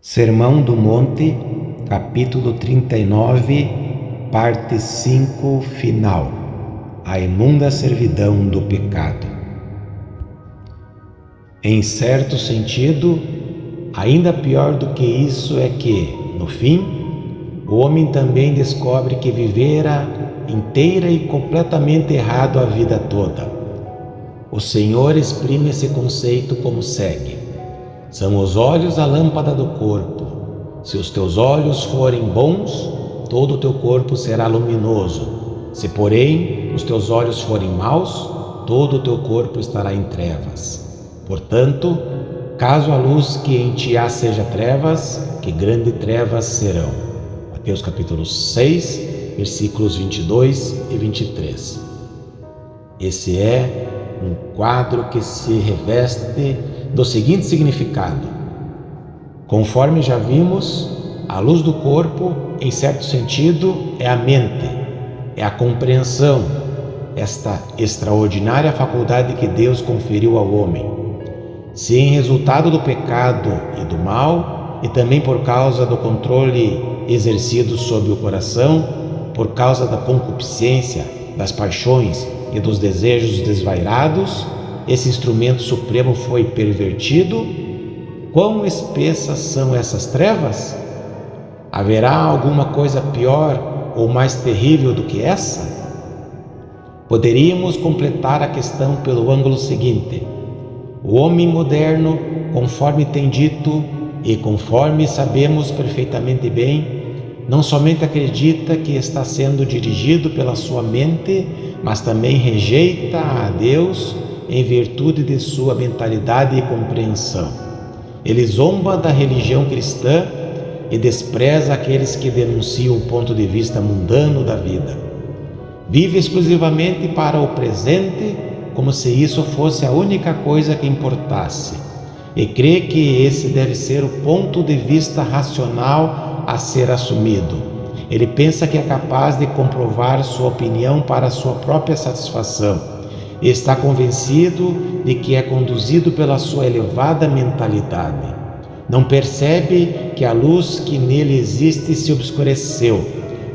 Sermão do Monte, capítulo 39, parte 5, final. A imunda servidão do pecado. Em certo sentido, ainda pior do que isso é que, no fim, o homem também descobre que vivera inteira e completamente errado a vida toda. O Senhor exprime esse conceito como segue: são os olhos a lâmpada do corpo. Se os teus olhos forem bons, todo o teu corpo será luminoso. Se, porém, os teus olhos forem maus, todo o teu corpo estará em trevas. Portanto, caso a luz que em ti há seja trevas, que grandes trevas serão. Mateus capítulo 6, versículos 22 e 23. Esse é um quadro que se reveste do seguinte significado: conforme já vimos, a luz do corpo, em certo sentido, é a mente, é a compreensão, esta extraordinária faculdade que Deus conferiu ao homem. Se em resultado do pecado e do mal, e também por causa do controle exercido sobre o coração, por causa da concupiscência, das paixões e dos desejos desvairados, esse instrumento supremo foi pervertido, quão espessas são essas trevas? Haverá alguma coisa pior ou mais terrível do que essa? Poderíamos completar a questão pelo ângulo seguinte: o homem moderno, conforme tem dito e conforme sabemos perfeitamente bem, não somente acredita que está sendo dirigido pela sua mente, mas também rejeita a Deus em virtude de sua mentalidade e compreensão. Ele zomba da religião cristã e despreza aqueles que denunciam o ponto de vista mundano da vida. Vive exclusivamente para o presente, como se isso fosse a única coisa que importasse, e crê que esse deve ser o ponto de vista racional a ser assumido. Ele pensa que é capaz de comprovar sua opinião para sua própria satisfação e está convencido de que é conduzido pela sua elevada mentalidade. Não percebe que a luz que nele existe se obscureceu.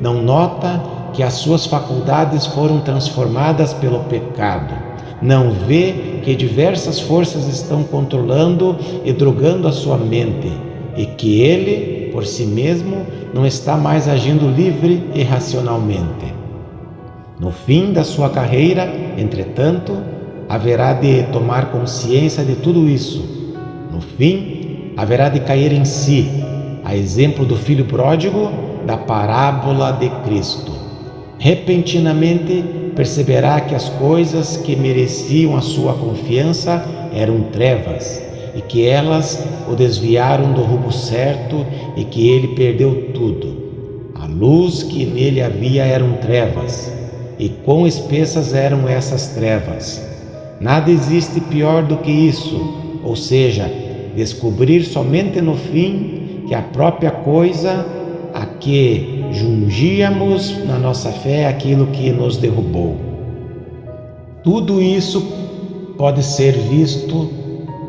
Não nota que as suas faculdades foram transformadas pelo pecado. Não vê que diversas forças estão controlando e drogando a sua mente e que ele, por si mesmo, não está mais agindo livre e racionalmente. No fim da sua carreira, entretanto, haverá de tomar consciência de tudo isso. No fim, haverá de cair em si, a exemplo do filho pródigo da parábola de Cristo. Repentinamente perceberá que as coisas que mereciam a sua confiança eram trevas e que elas o desviaram do rumo certo e que ele perdeu tudo. A luz que nele havia eram trevas, e quão espessas eram essas trevas! Nada existe pior do que isso, ou seja, descobrir somente no fim que a própria coisa a que jungíamos na nossa fé é aquilo que nos derrubou. Tudo isso pode ser visto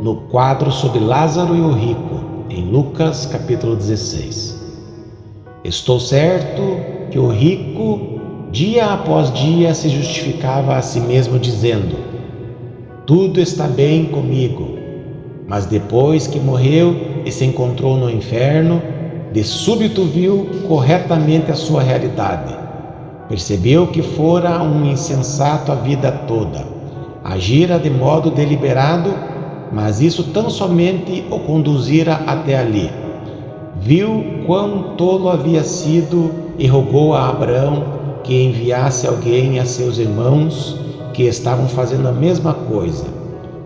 no quadro sobre Lázaro e o rico, em Lucas capítulo 16. Estou certo que o rico, dia após dia, se justificava a si mesmo dizendo: tudo está bem comigo. Mas depois que morreu e se encontrou no inferno, de súbito viu corretamente a sua realidade. Percebeu que fora um insensato a vida toda. Agira de modo deliberado, mas isso tão somente o conduzira até ali. Viu quão tolo havia sido e rogou a Abraão que enviasse alguém a seus irmãos que estavam fazendo a mesma coisa.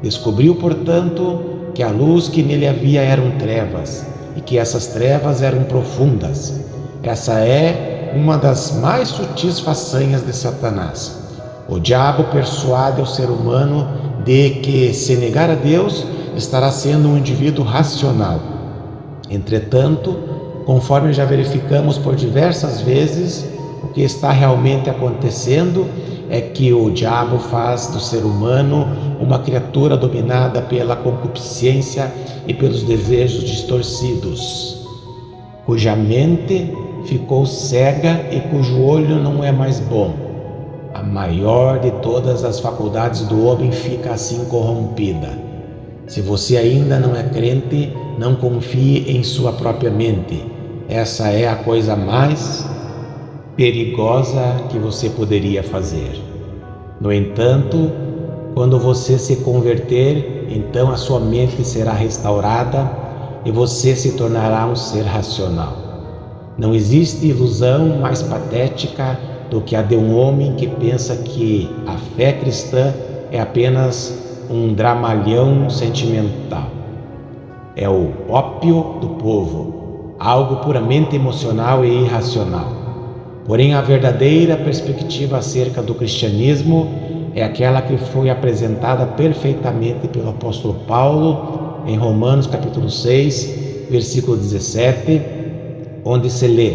Descobriu, portanto, que a luz que nele havia eram trevas e que essas trevas eram profundas. Essa é uma das mais sutis façanhas de Satanás. O diabo persuade o ser humano de que, se negar a Deus, estará sendo um indivíduo racional. Entretanto, conforme já verificamos por diversas vezes, o que está realmente acontecendo é que o diabo faz do ser humano uma criatura dominada pela concupiscência e pelos desejos distorcidos. cuja mente ficou cega e cujo olho não é mais bom. A maior de todas as faculdades do homem fica assim corrompida. Se você ainda não é crente, não confie em sua própria mente. Essa é a coisa mais perigosa que você poderia fazer. No entanto, quando você se converter, então a sua mente será restaurada e você se tornará um ser racional. Não existe ilusão mais patética do que a de um homem que pensa que a fé cristã é apenas um dramalhão sentimental. É o ópio do povo, algo puramente emocional e irracional. Porém, a verdadeira perspectiva acerca do cristianismo é aquela que foi apresentada perfeitamente pelo apóstolo Paulo em Romanos capítulo 6, versículo 17, onde se lê: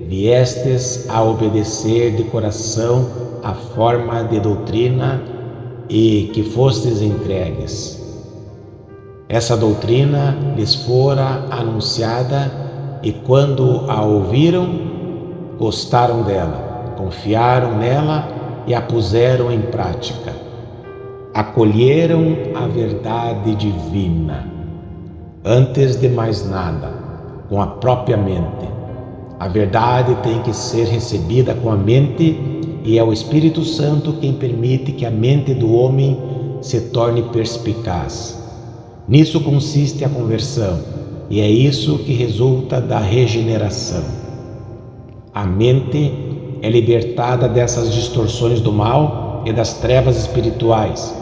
viestes a obedecer de coração a forma de doutrina e que fostes entregues. Essa doutrina lhes fora anunciada e quando a ouviram, gostaram dela, confiaram nela e a puseram em prática. Acolheram a verdade divina. Antes de mais nada, com a própria mente. A verdade tem que ser recebida com a mente e é o Espírito Santo quem permite que a mente do homem se torne perspicaz. Nisso consiste a conversão e é isso que resulta da regeneração. A mente é libertada dessas distorções do mal e das trevas espirituais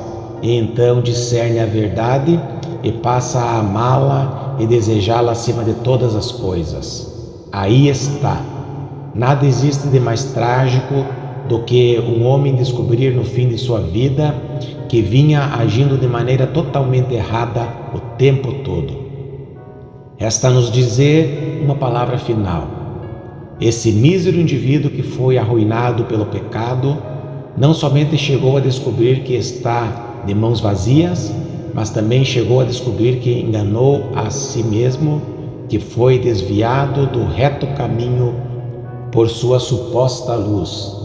e então discerne a verdade e passa a amá-la e desejá-la acima de todas as coisas. Aí está. Nada existe de mais trágico do que um homem descobrir no fim de sua vida que vinha agindo de maneira totalmente errada o tempo todo. Resta-nos dizer uma palavra final. Esse mísero indivíduo que foi arruinado pelo pecado não somente chegou a descobrir que está de mãos vazias, mas também chegou a descobrir que enganou a si mesmo, que foi desviado do reto caminho por sua suposta luz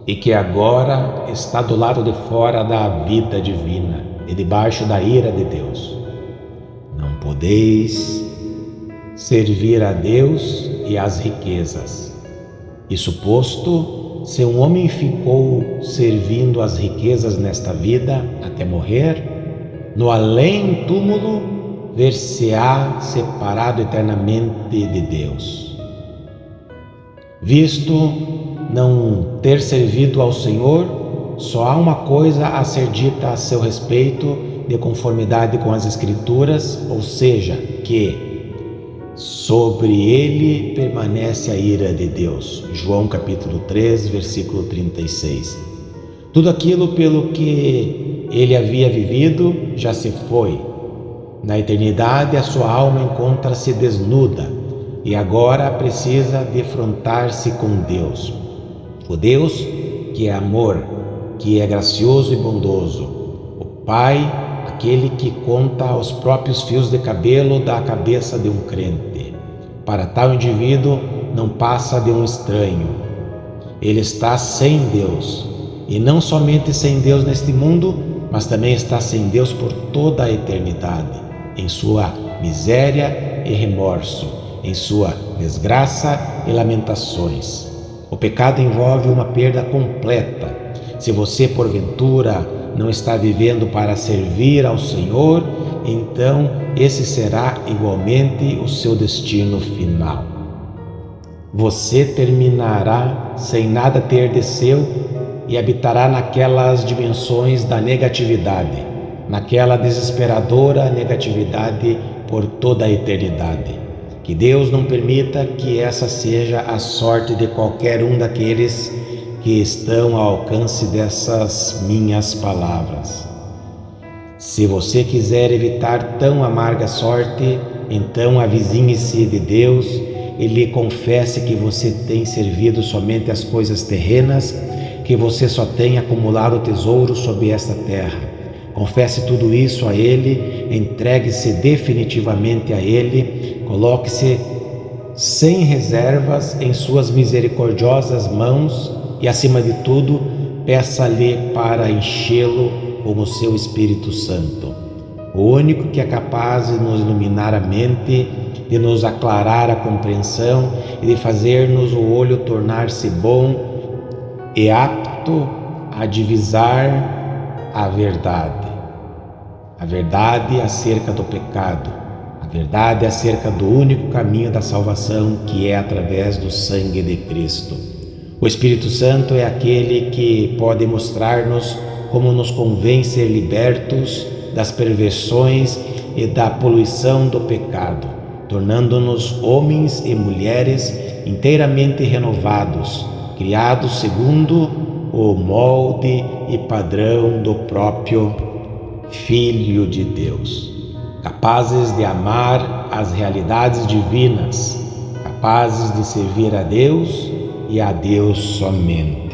e que agora está do lado de fora da vida divina e debaixo da ira de Deus. Não podeis servir a Deus e às riquezas. Isso posto, se um homem ficou servindo às riquezas nesta vida até morrer, no além-túmulo ver-se-á separado eternamente de Deus. Visto não ter servido ao Senhor, só há uma coisa a ser dita a seu respeito de conformidade com as Escrituras, ou seja, que sobre ele permanece a ira de Deus. João capítulo 3, versículo 36. Tudo aquilo pelo que ele havia vivido já se foi. Na eternidade a sua alma encontra-se desnuda e agora precisa defrontar-se com Deus. O Deus que é amor, que é gracioso e bondoso. O Pai, aquele que conta os próprios fios de cabelo da cabeça de um crente. Para tal indivíduo não passa de um estranho. Ele está sem Deus, e não somente sem Deus neste mundo, mas também está sem Deus por toda a eternidade, em sua miséria e remorso, em sua desgraça e lamentações. O pecado envolve uma perda completa. Se você, porventura, não está vivendo para servir ao Senhor, então esse será igualmente o seu destino final. Você terminará sem nada ter de seu e habitará naquelas dimensões da negatividade, naquela desesperadora negatividade por toda a eternidade. Que Deus não permita que essa seja a sorte de qualquer um daqueles que estão ao alcance dessas minhas palavras. Se você quiser evitar tão amarga sorte, então avizinhe-se de Deus e lhe confesse que você tem servido somente as coisas terrenas, que você só tem acumulado tesouro sobre esta terra. Confesse tudo isso a Ele, entregue-se definitivamente a Ele, coloque-se sem reservas em suas misericordiosas mãos e, acima de tudo, peça-lhe para enchê-lo com o seu Espírito Santo, o único que é capaz de nos iluminar a mente, de nos aclarar a compreensão e de fazer-nos o olho tornar-se bom e apto a divisar a verdade acerca do pecado, a verdade acerca do único caminho da salvação, que é através do sangue de Cristo. O Espírito Santo é aquele que pode mostrar-nos como nos convém ser libertos das perversões e da poluição do pecado, tornando-nos homens e mulheres inteiramente renovados, criados segundo o molde e padrão do próprio Filho de Deus, capazes de amar as realidades divinas, capazes de servir a Deus e a Deus somente.